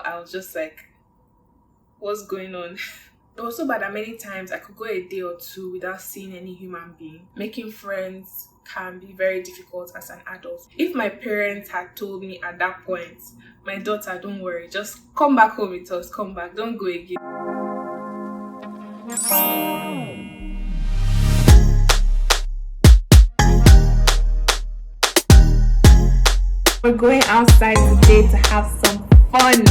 I was just like, what's going on? It was so bad that many times I could go a day or two without seeing any human being. Making friends can be very difficult as an adult. If my parents had told me at that point, my daughter, don't worry, just come back home with us, come back, don't go again. We're going outside today to have some fun.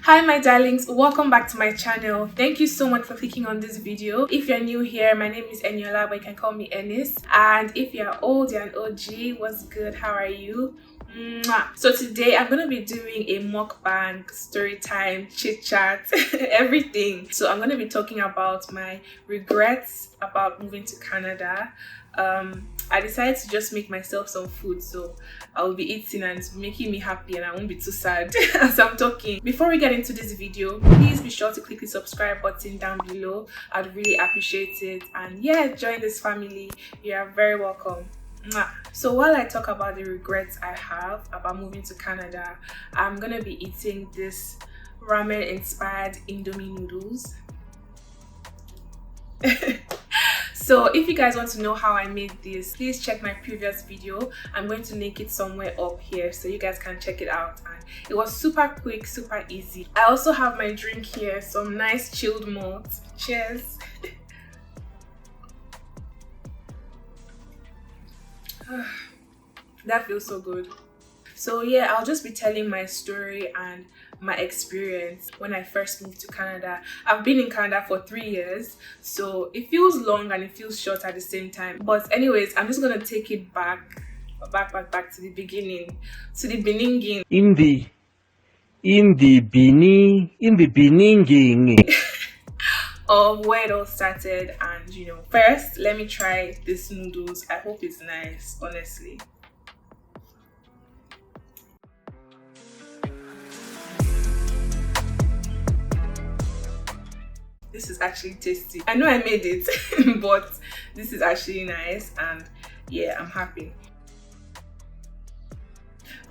Hi my darlings, welcome back to my channel. Thank you so much for clicking on this video. If you're new here, my name is Eniola, but you can call me Ennis. And if you're old, you're an OG, what's good, how are you? Mwah. So today I'm gonna be doing a mukbang, story time, chit chat, everything. So I'm gonna be talking about my regrets about moving to Canada. I decided to just make myself some food, so I will be eating and it's making me happy and I won't be too sad as I'm talking. Before we get into this video, please be sure to click the subscribe button down below. I'd really appreciate it, and yeah, join this family. You are very welcome. So while I talk about the regrets I have about moving to Canada, I'm gonna be eating this ramen inspired Indomie noodles. So if you guys want to know how I made this, please check my previous video. I'm going to link it somewhere up here so you guys can check it out. And it was super quick, super easy. I also have my drink here, some nice chilled malt. Cheers. That feels so good. So yeah, I'll just be telling my story and my experience when I first moved to Canada. I've been in Canada for 3 years, so it feels long and it feels short at the same time. But anyways, I'm just gonna take it back to the beginning, to the beginning. In the beginning of where it all started. And you know, first let me try this noodles. I hope it's nice, honestly. This is actually tasty. I know I made it but this is actually nice, and yeah, I'm happy.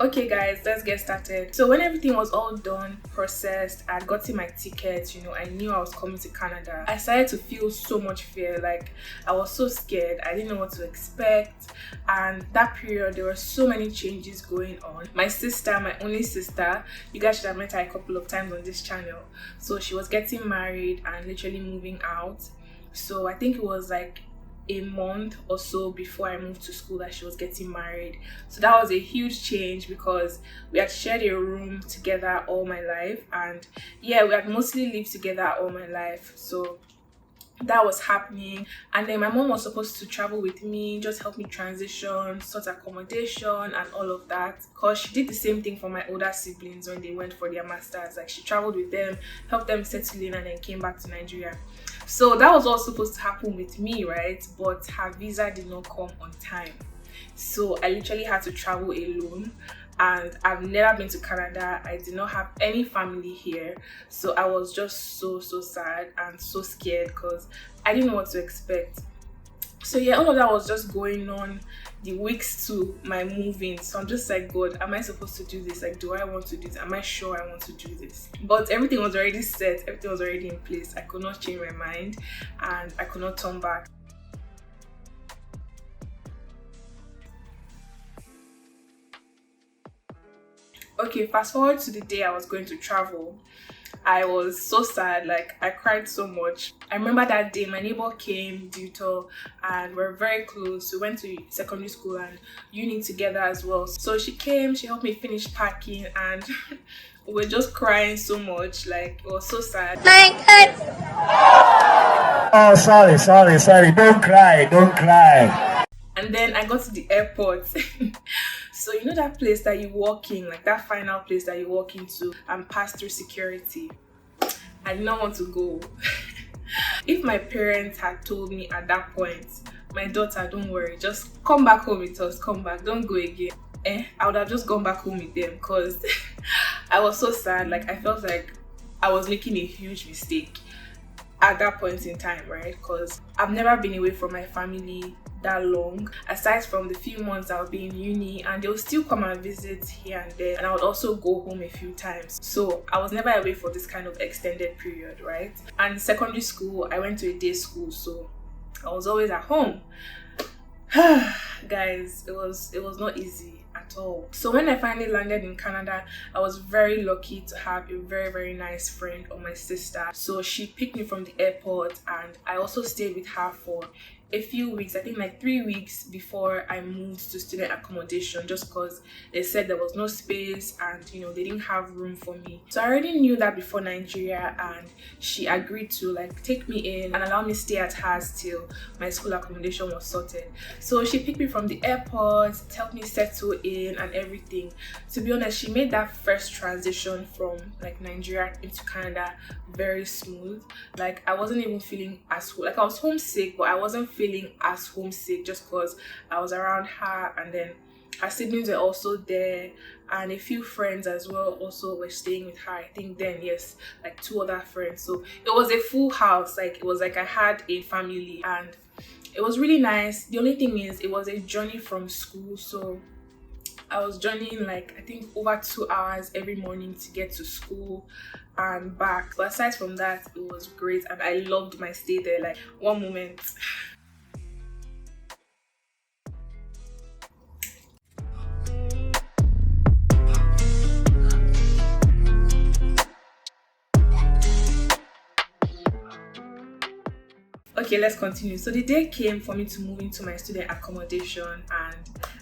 Okay guys, let's get started. So when everything was all done, processed, I'd gotten my ticket, you know, I knew I was coming to Canada. I started to feel so much fear. Like, I was so scared. I didn't know what to expect. And that period, there were so many changes going on. My sister, my only sister, you guys should have met her a couple of times on this channel. So she was getting married and literally moving out. So I think it was like a month or so before I moved to school that she was getting married. So that was a huge change because we had shared a room together all my life, and yeah, we had mostly lived together all my life. So that was happening, and then my mom was supposed to travel with me, just help me transition, sort accommodation and all of that, because she did the same thing for my older siblings when they went for their masters. Like, she traveled with them, helped them settle in, and then came back to Nigeria. So that was all supposed to happen with me, right? But her visa did not come on time, so I literally had to travel alone. And I've never been to Canada. I did not have any family here, so I was just so sad and so scared because I didn't know what to expect. So yeah, all of that was just going on the weeks to my moving. So I'm just like, God, am I supposed to do this? Like, do I want to do this? Am I sure I want to do this? But everything was already set, everything was already in place. I could not change my mind and I could not turn back. Okay, fast forward to the day I was going to travel. I was so sad, like I cried so much. I remember that day my neighbor came, Duto, and we're very close. We went to secondary school and uni together as well. So she came, she helped me finish packing, and we were just crying so much. Like, it was so sad. Oh, sorry, don't cry. And then I got to the airport. So you know that place that you walk in, like that final place that you walk into and pass through security? I did not want to go. If my parents had told me at that point, my daughter, don't worry, just come back home with us, come back, don't go again, I would have just gone back home with them, because I was so sad. Like, I felt like I was making a huge mistake. at that point in time, right? Because I've never been away from my family that long, aside from the few months I'll be in uni, and they'll still come and visit here and there, and I would also go home a few times. So I was never away for this kind of extended period, right? And secondary school, I went to a day school, so I was always at home. Guys, it was not easy at all. So when I finally landed in Canada, I was very lucky to have a very nice friend of my sister. So she picked me from the airport, and I also stayed with her for a few weeks, I think like 3 weeks before I moved to student accommodation, just because they said there was no space and they didn't have room for me. So I already knew that before Nigeria, and she agreed to like take me in and allow me stay at hers till my school accommodation was sorted. So she picked me from the airport, helped me settle in and everything. To be honest, she made that first transition from like Nigeria into Canada very smooth. Like I wasn't even feeling as like I was homesick, but I wasn't feeling as homesick just because I was around her, and then her siblings were also there, and a few friends as well also were staying with her. I think then, yes, like 2 other friends. So it was a full house. Like it was like I had a family, and it was really nice. The only thing is it was a journey from school, so I was journeying like I think over 2 hours every morning to get to school and back. But aside from that, it was great, and I loved my stay there. Like one moment. Okay, let's continue. So the day came for me to move into my student accommodation, and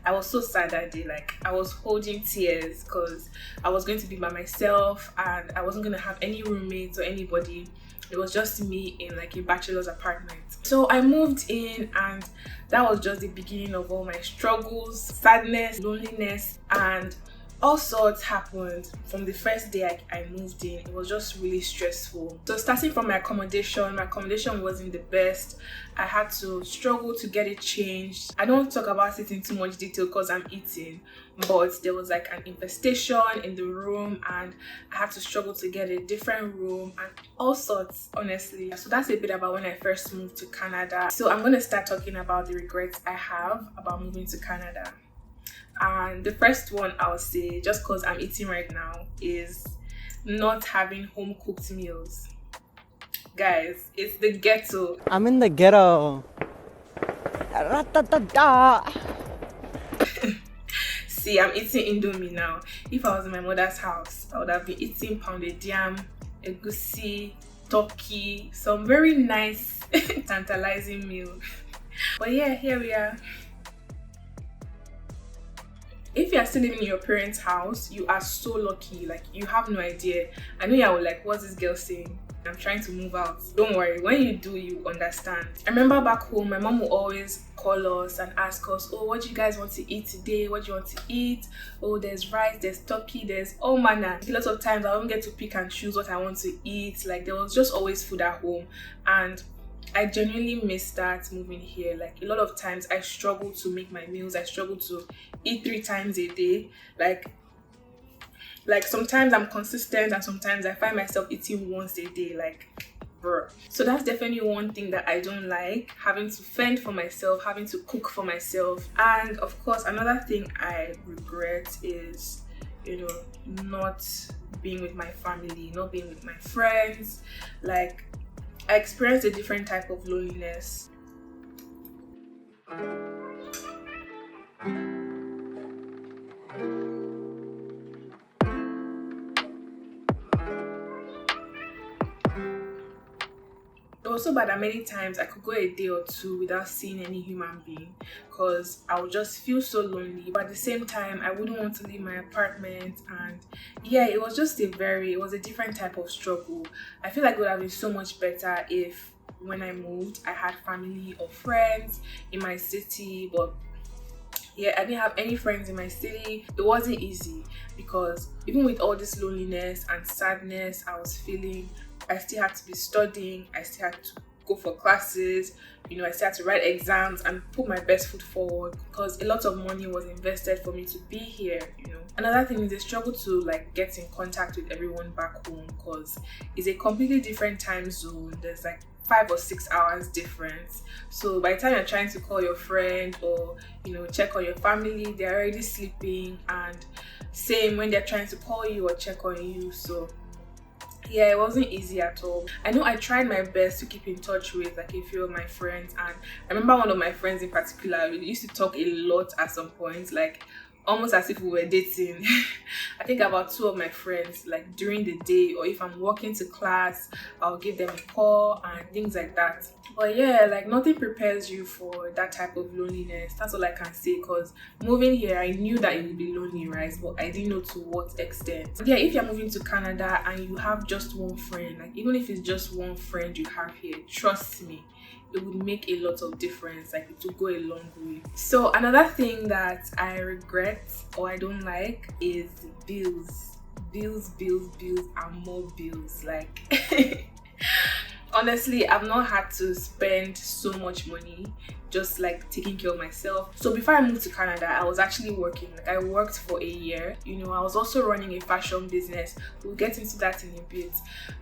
I was so sad that day. Like I was holding tears because I was going to be by myself, and I wasn't going to have any roommates or anybody. It was just me in like a bachelor's apartment. So I moved in, and that was just the beginning of all my struggles, sadness, loneliness, and all sorts happened from the first day I moved in. It was just really stressful. So starting from my accommodation wasn't the best. I had to struggle to get it changed. I don't talk about it in too much detail because I'm eating, but there was like an infestation in the room, and I had to struggle to get a different room and all sorts, honestly. So that's a bit about when I first moved to Canada. So I'm going to start talking about the regrets I have about moving to Canada. And the first one I'll say, just because I'm eating right now, is not having home cooked meals. Guys, it's the ghetto. I'm in the ghetto. Ra-ta-ta-ta. See, I'm eating Indomie now. If I was in my mother's house, I would have been eating pounded yam, egusi, turkey, some very nice, tantalizing meal. But yeah, here we are. If you are still living in your parents' house, you are so lucky. Like you have no idea. I know you're like, what's this girl saying? I'm trying to move out. Don't worry, when you do, you understand. I remember back home, my mom will always call us and ask us, oh, what do you guys want to eat today? What do you want to eat? Oh, there's rice, there's turkey, there's all manner. Lots of times I don't get to pick and choose what I want to eat. Like there was just always food at home, and I genuinely miss that moving here. Like a lot of times I struggle to make my meals. I struggle to eat 3 times a day. Like sometimes I'm consistent, and sometimes I find myself eating once a day. Like bruh. So that's definitely one thing that I don't like, having to fend for myself, having to cook for myself. And of course, another thing I regret is not being with my family, not being with my friends. Like I experienced a different type of loneliness. It was so bad that many times I could go a day or 2 without seeing any human being because I would just feel so lonely. But at the same time, I wouldn't want to leave my apartment, and yeah, it was a different type of struggle. I feel like it would have been so much better if when I moved, I had family or friends in my city, but yeah, I didn't have any friends in my city. It wasn't easy because even with all this loneliness and sadness I was feeling, I still had to be studying, I still had to go for classes. I started to write exams and put my best foot forward because a lot of money was invested for me to be here. Another thing is the struggle to like get in contact with everyone back home because it's a completely different time zone. There's like 5 or 6 hours difference. So by the time you're trying to call your friend or check on your family, they're already sleeping, and same when they're trying to call you or check on you. So yeah, it wasn't easy at all. I know I tried my best to keep in touch with like a few of my friends, and I remember one of my friends in particular, we used to talk a lot at some point, like almost as if we were dating. I think about 2 of my friends, like during the day, or if I'm walking to class, I'll give them a call and things like that. But yeah, like nothing prepares you for that type of loneliness. That's all I can say, because moving here, I knew that it would be lonely, right? But I didn't know to what extent. But yeah, if you're moving to Canada and you have just one friend, like even if it's just one friend you have here, trust me, it would make a lot of difference. Like it will go a long way. So another thing that I regret or I don't like is bills, and more bills. Like honestly, I've not had to spend so much money just like taking care of myself. So before I moved to Canada, I was actually working. Like I worked for a year. I was also running a fashion business. We'll get into that in a bit.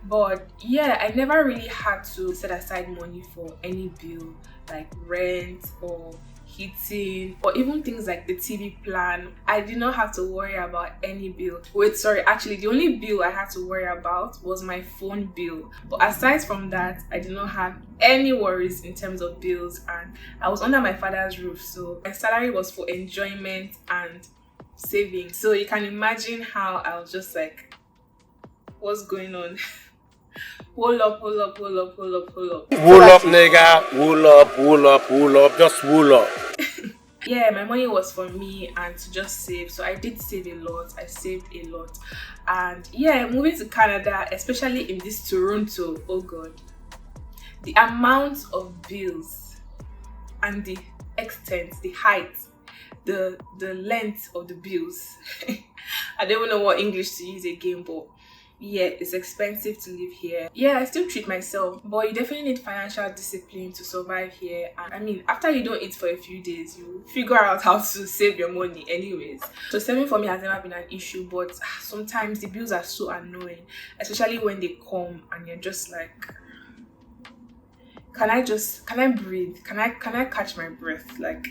But yeah, I never really had to set aside money for any bill, like rent or heating, or even things like the TV plan. I did not have to worry about any bill. Wait, sorry, actually the only bill I had to worry about was my phone bill. But aside from that, I did not have any worries in terms of bills, and I was under my father's roof, so my salary was for enjoyment and saving. So you can imagine how I was just like, what's going on? Hold up. Wool up, nigga. Wool up. Just wool up. Yeah, my money was for me and to just save. So I did save a lot. I saved a lot. And yeah, moving to Canada, especially in this Toronto, oh god, the amount of bills and the extent, the height, the length of the bills. I don't even know what English to use again, but yeah, it's expensive to live here. Yeah, I still treat myself, but you definitely need financial discipline to survive here. And I mean, after you don't eat for a few days, you figure out how to save your money anyways. So saving for me has never been an issue, but sometimes the bills are so annoying, especially when they come and you're just like, can I breathe? Can I catch my breath? Like,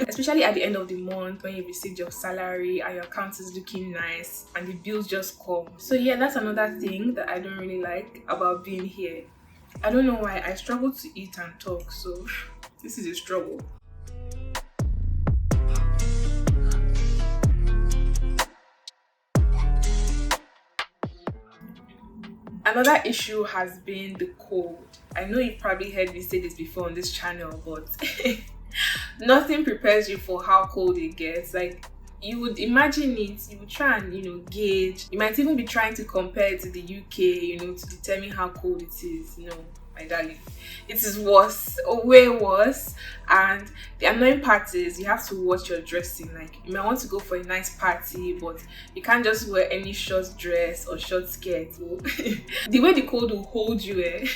especially at the end of the month when you received your salary and your account is looking nice and the bills just come. So yeah, that's another thing that I don't really like about being here. I don't know why, I struggle to eat and talk, so this is a struggle. Another issue has been the cold. I know you've probably heard me say this before on this channel, but nothing prepares you for how cold it gets. Like, you would imagine it, you would try and gauge. You might even be trying to compare it to the UK, to determine how cold it is. My darling, it is worse, way worse. And the annoying part is you have to watch your dressing. Like, you might want to go for a nice party, but you can't just wear any short dress or short skirt. The way the cold will hold you,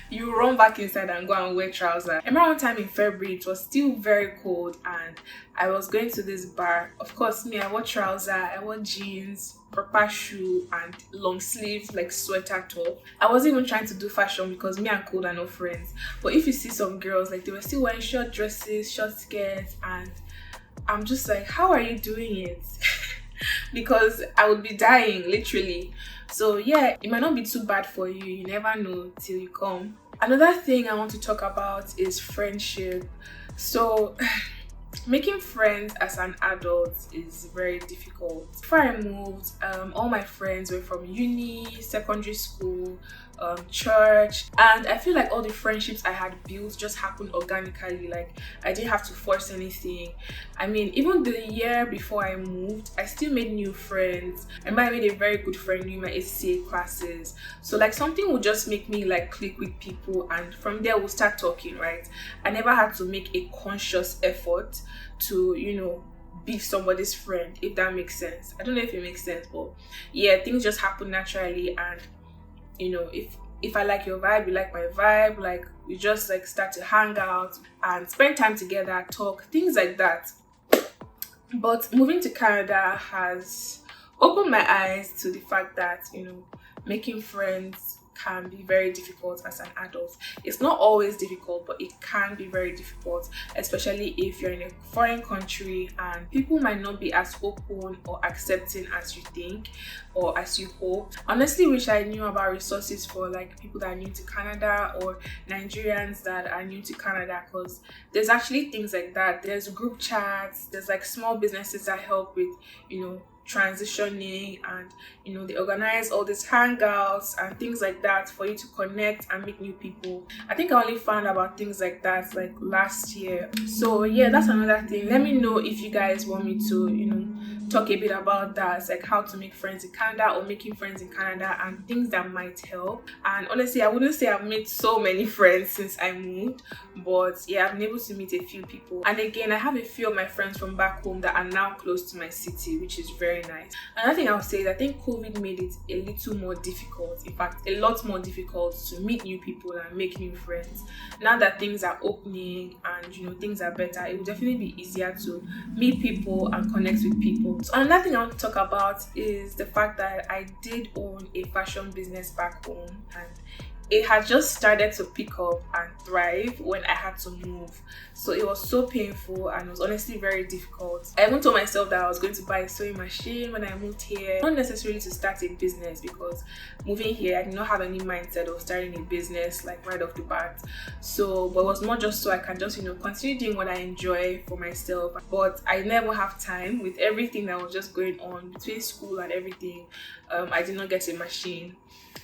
you run back inside and go and wear trousers. I remember one time in February, it was still very cold and I was going to this bar. Of course, me, I wore trousers, I wore jeans, proper shoe and long sleeves, like sweater top. I wasn't even trying to do fashion because me and cold are not friends. But if you see some girls, like they were still wearing short dresses, short skirts, and I'm just like, how are you doing it? Because I would be dying, literally. So yeah, it might not be too bad for you. You never know till you come. Another thing I want to talk about is friendship. So making friends as an adult is very difficult. Before I moved, all my friends were from uni, secondary school, church, and I feel like all the friendships I had built just happened organically. Like, I didn't have to force anything. I mean, even the year before I moved, I still made new friends. I made a very good friend during my ACCA classes. So like, something would just make me like click with people, and from there we'll start talking, right? I never had to make a conscious effort to be somebody's friend, if that makes sense. I don't know if it makes sense, but yeah, things just happen naturally. And if if I like your vibe, you like my vibe, like we just like start to hang out and spend time together, talk, things like that. But moving to Canada has opened my eyes to the fact that, making friends can be very difficult as an adult. It's not always difficult, but it can be very difficult, especially if you're in a foreign country and people might not be as open or accepting as you think or as you hope. Honestly, wish I knew about resources for like people that are new to Canada or Nigerians that are new to Canada, because there's actually things like that. There's group chats, there's like small businesses that help with, transitioning, and they organize all these hangouts and things like that for you to connect and meet new people. I think I only found about things like that like last year. So yeah, that's another thing. Let me know if you guys want me to talk a bit about that, like how to make friends in Canada or making friends in Canada and things that might help. And honestly, I wouldn't say I've made so many friends since I moved, but yeah, I've been able to meet a few people. And again, I have a few of my friends from back home that are now close to my city, which is very nice. Another thing I'll say is I think COVID made it a little more difficult, in fact a lot more difficult, to meet new people and make new friends. Now that things are opening and things are better, it will definitely be easier to meet people and connect with people. So another thing I want to talk about is the fact that I did own a fashion business back home, and it had just started to pick up and thrive when I had to move. So it was so painful and it was honestly very difficult. I even told myself that I was going to buy a sewing machine when I moved here, not necessarily to start a business, because moving here I did not have any mindset of starting a business like right off the bat. So but it was more just so I can just continue doing what I enjoy for myself. But I never have time with everything that was just going on between school and everything. I did not get a machine.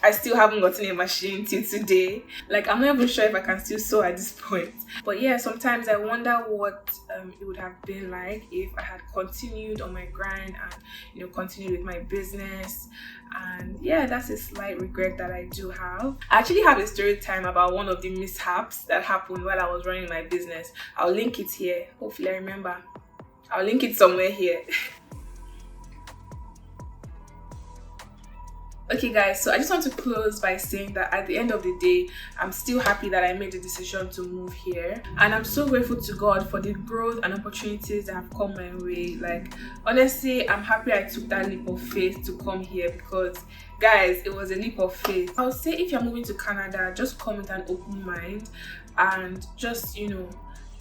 I still haven't gotten a machine till today. Like, I'm not even sure if I can still sew at this point. But yeah, sometimes I wonder what it would have been like if I had continued on my grind and continued with my business. And yeah, that's a slight regret that I do have. I actually have a story time about one of the mishaps that happened while I was running my business. I'll link it here. Hopefully I remember. I'll link it somewhere here. Okay guys, so I just want to close by saying that at the end of the day, I'm still happy that I made the decision to move here, and I'm so grateful to God for the growth and opportunities that have come my way. Like, honestly, I'm happy I took that leap of faith to come here, because guys, it was a leap of faith. I would say if you're moving to Canada, just come with an open mind and just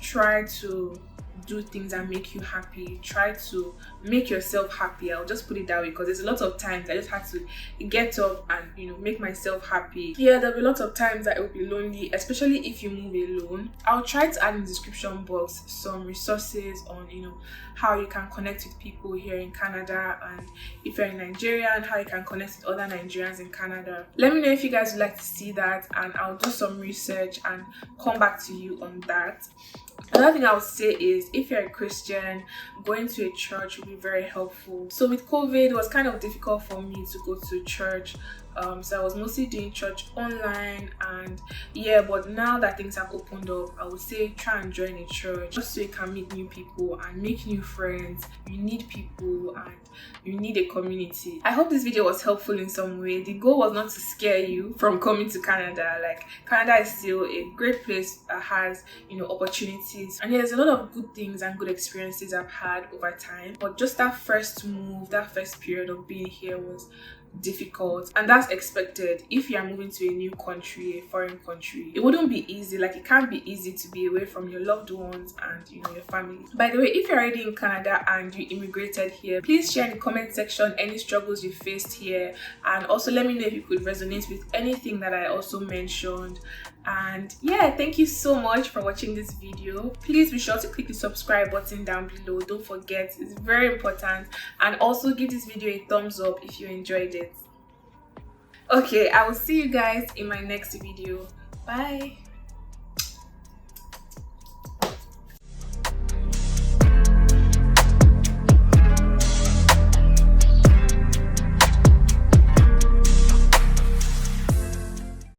try to do things that make you happy. Try to make yourself happy. I'll just put it that way, because there's a lot of times I just had to get up and make myself happy. Yeah, there'll be lots of times that it will be lonely, especially if you move alone. I'll try to add in the description box some resources on how you can connect with people here in Canada, and if you're a Nigerian, how you can connect with other Nigerians in Canada. Let me know if you guys would like to see that, and I'll do some research and come back to you on that. Another thing I would say is, if you're a Christian, going to a church will be very helpful. So with COVID, it was kind of difficult for me to go to church. So I was mostly doing church online, and yeah, but now that things have opened up, I would say try and join a church, just so you can meet new people and make new friends. You need people and you need a community. I hope this video was helpful in some way. The goal was not to scare you from coming to Canada. Like, Canada is still a great place that has opportunities, and there's a lot of good things and good experiences I've had over time. But just that first move, that first period of being here was difficult, and that's expected. If you are moving to a new country, a foreign country, it wouldn't be easy. Like, it can't be easy to be away from your loved ones and your family. By the way, if you're already in Canada and you immigrated here, please share in the comment section any struggles you faced here, and also let me know if you could resonate with anything that I also mentioned. And yeah, thank you so much for watching this video. Please be sure to click the subscribe button down below. Don't forget, it's very important. And also give this video a thumbs up if you enjoyed it. Okay, I will see you guys in my next video. Bye.